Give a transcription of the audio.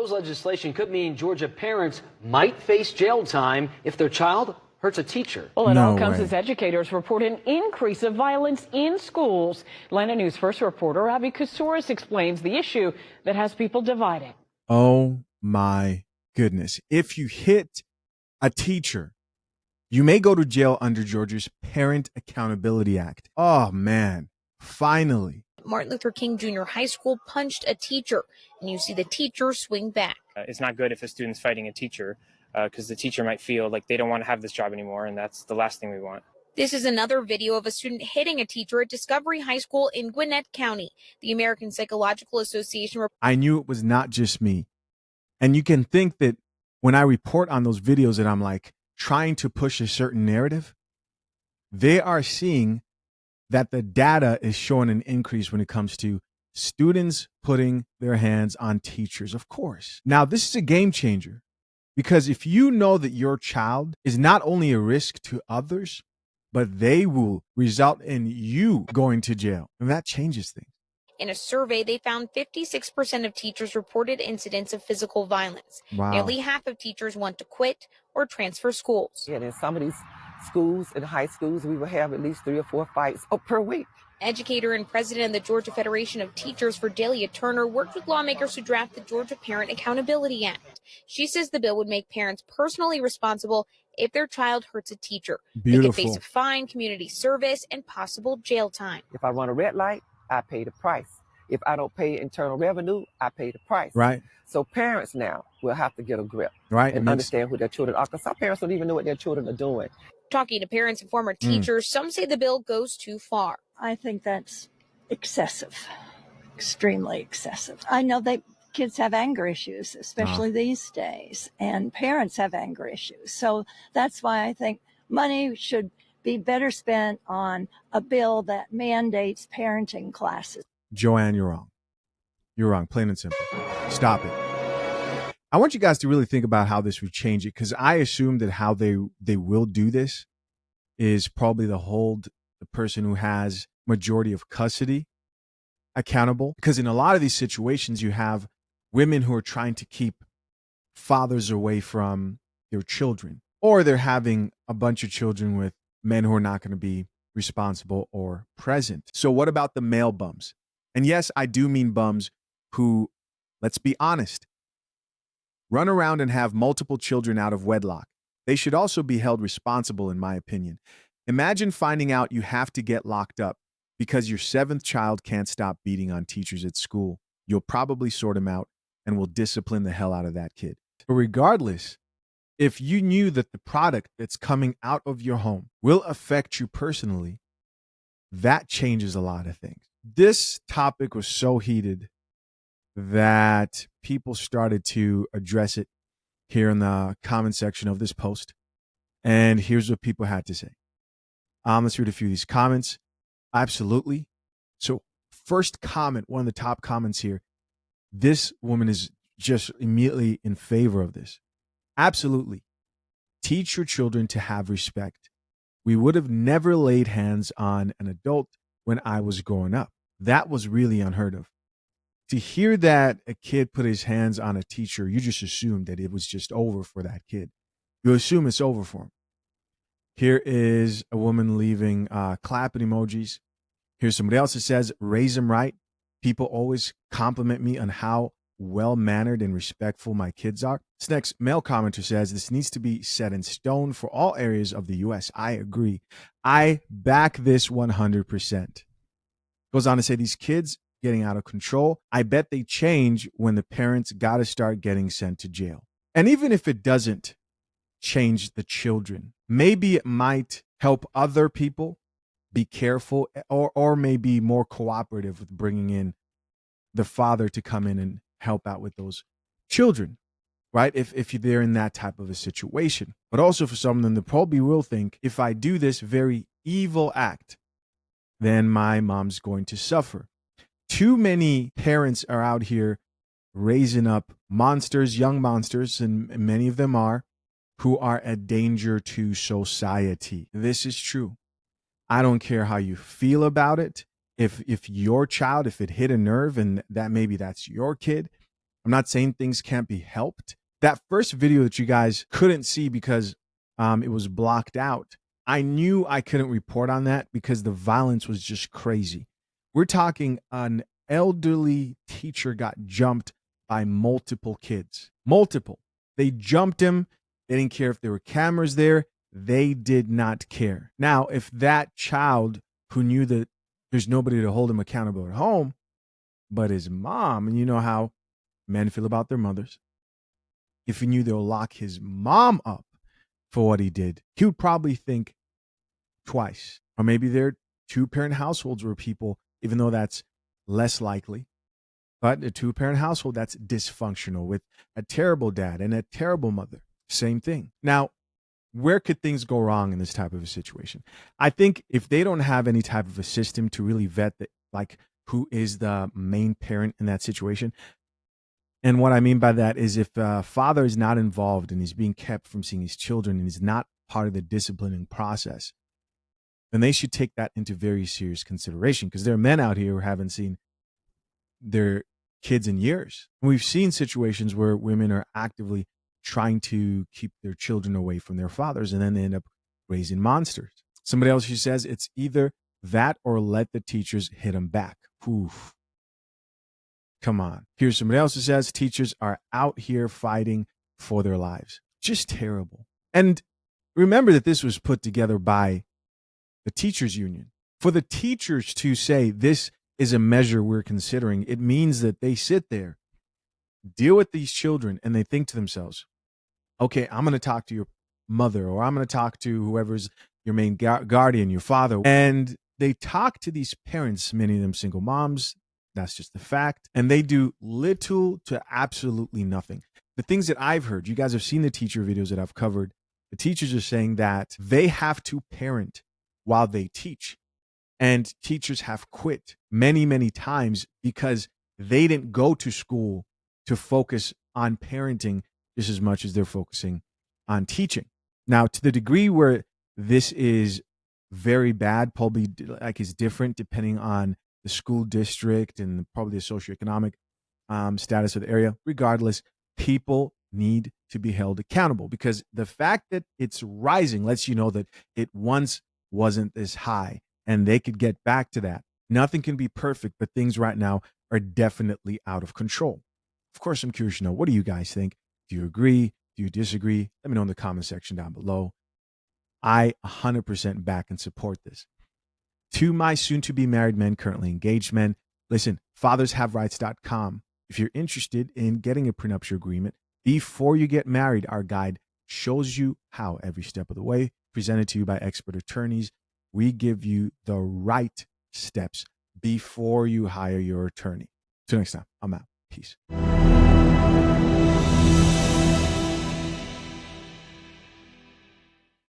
proposed legislation could mean Georgia parents might face jail time if their child hurts a teacher. Well, it all comes as educators report an increase of violence in schools. Atlanta News First reporter Abby Koussouris explains the issue that has people divided. Oh my goodness. If you hit a teacher, you may go to jail under Georgia's Parent Accountability Act. Oh man, finally. Martin Luther King Jr. High School punched a teacher, and you see the teacher swing back. It's not good if a student's fighting a teacher because the teacher might feel like they don't want to have this job anymore, and that's the last thing we want. This is another video of a student hitting a teacher at Discovery High School in Gwinnett County. The American Psychological Association. I knew it was not just me. And you can think that when I report on those videos that I'm like trying to push a certain narrative, they are seeing that the data is showing an increase when it comes to students putting their hands on teachers, of course. Now, this is a game changer because if you know that your child is not only a risk to others, but they will result in you going to jail, and that changes things. In a survey, they found 56% of teachers reported incidents of physical violence. Wow. Nearly half of teachers want to quit or transfer schools. And in some of these schools, in high schools, we will have at least 3 or 4 fights per week. Educator and president of the Georgia Federation of Teachers, Delia Turner, worked with lawmakers to draft the Georgia Parent Accountability Act. She says the bill would make parents personally responsible if their child hurts a teacher. Beautiful. They could face a fine, community service, and possible jail time. If I run a red light, I pay the price. If I don't pay internal revenue, I pay the price. Right. So parents now will have to get a grip. Right. And understand who their children are, because some parents don't even know what their children are doing. Talking to parents and former teachers, some say the bill goes too far. I think that's excessive, extremely excessive. I know that kids have anger issues, especially these days, and parents have anger issues. So that's why I think money should be better spent on a bill that mandates parenting classes. Joanne, you're wrong. You're wrong, plain and simple. Stop it. I want you guys to really think about how this would change it, because I assume that how they will do this is probably to hold the person who has majority of custody accountable. Because in a lot of these situations, you have women who are trying to keep fathers away from their children, or they're having a bunch of children with men who are not going to be responsible or present. So what about the male bums? And yes, I do mean bums who, let's be honest, run around and have multiple children out of wedlock. They should also be held responsible, in my opinion. Imagine finding out you have to get locked up because your 7th child can't stop beating on teachers at school. You'll probably sort him out and will discipline the hell out of that kid. But regardless, if you knew that the product that's coming out of your home will affect you personally, that changes a lot of things. This topic was so heated that people started to address it here in the comment section of this post. And here's what people had to say. Let's read a few of these comments. Absolutely. So first comment, one of the top comments here. This woman is just immediately in favor of this. Absolutely. Teach your children to have respect. We would have never laid hands on an adult when I was growing up. That was really unheard of. To hear that a kid put his hands on a teacher, you just assume that it was just over for that kid. You assume it's over for him. Here is a woman leaving clapping emojis. Here's somebody else that says, raise them right. People always compliment me on how well-mannered and respectful my kids are. This next male commenter says, this needs to be set in stone for all areas of the U.S. I agree. I back this 100%. Goes on to say, these kids getting out of control, I bet they change when the parents got to start getting sent to jail. And even if it doesn't change the children, maybe it might help other people be careful or maybe more cooperative with bringing in the father to come in and help out with those children, right? If they're in that type of a situation. But also for some of them, they probably will think, if I do this very evil act, then my mom's going to suffer. Too many parents are out here raising up monsters, young monsters, and many of them are, who are a danger to society. This is true. I don't care how you feel about it. If your child, if it hit a nerve and that maybe that's your kid, I'm not saying things can't be helped. That first video that you guys couldn't see because it was blocked out, I knew I couldn't report on that because the violence was just crazy. We're talking an elderly teacher got jumped by multiple kids. Multiple. They jumped him. They didn't care if there were cameras there. They did not care. Now, if that child who knew that there's nobody to hold him accountable at home, but his mom, and you know how men feel about their mothers, if he knew they'll lock his mom up for what he did, he would probably think twice. Or maybe there are two-parent households where people, even though that's less likely, but a two-parent household that's dysfunctional with a terrible dad and a terrible mother, same thing. Now, where could things go wrong in this type of a situation? I think if they don't have any type of a system to really vet like who is the main parent in that situation. And what I mean by that is if a father is not involved and he's being kept from seeing his children and is not part of the disciplining process, then they should take that into very serious consideration, because there are men out here who haven't seen their kids in years. And we've seen situations where women are actively trying to keep their children away from their fathers, and then they end up raising monsters. Somebody else who says it's either that or let the teachers hit them back. Oof. Come on. Here's somebody else who says teachers are out here fighting for their lives. Just terrible. And remember that this was put together by the teachers union. For the teachers to say this is a measure we're considering, it means that they sit there, deal with these children, and they think to themselves, okay, I'm going to talk to your mother, or I'm going to talk to whoever's your main guardian, your father. And they talk to these parents, many of them single moms. That's just the fact. And they do little to absolutely nothing. The things that I've heard, you guys have seen the teacher videos that I've covered. The teachers are saying that they have to parent while they teach. And teachers have quit many, many times because they didn't go to school to focus on parenting just as much as they're focusing on teaching. Now, to the degree where this is very bad, probably like is different depending on the school district and probably the socioeconomic status of the area. Regardless, people need to be held accountable, because the fact that it's rising lets you know that it once wasn't this high, and they could get back to that. Nothing can be perfect, but things right now are definitely out of control. Of course, I'm curious to know, what do you guys think? Do you agree? Do you disagree? Let me know in the comment section down below. I 100% back and support this. To my soon-to-be married men, currently engaged men, listen, fathershaverights.com. If you're interested in getting a prenuptial agreement before you get married, our guide shows you how every step of the way, presented to you by expert attorneys. We give you the right steps before you hire your attorney. Till next time, I'm out. Peace.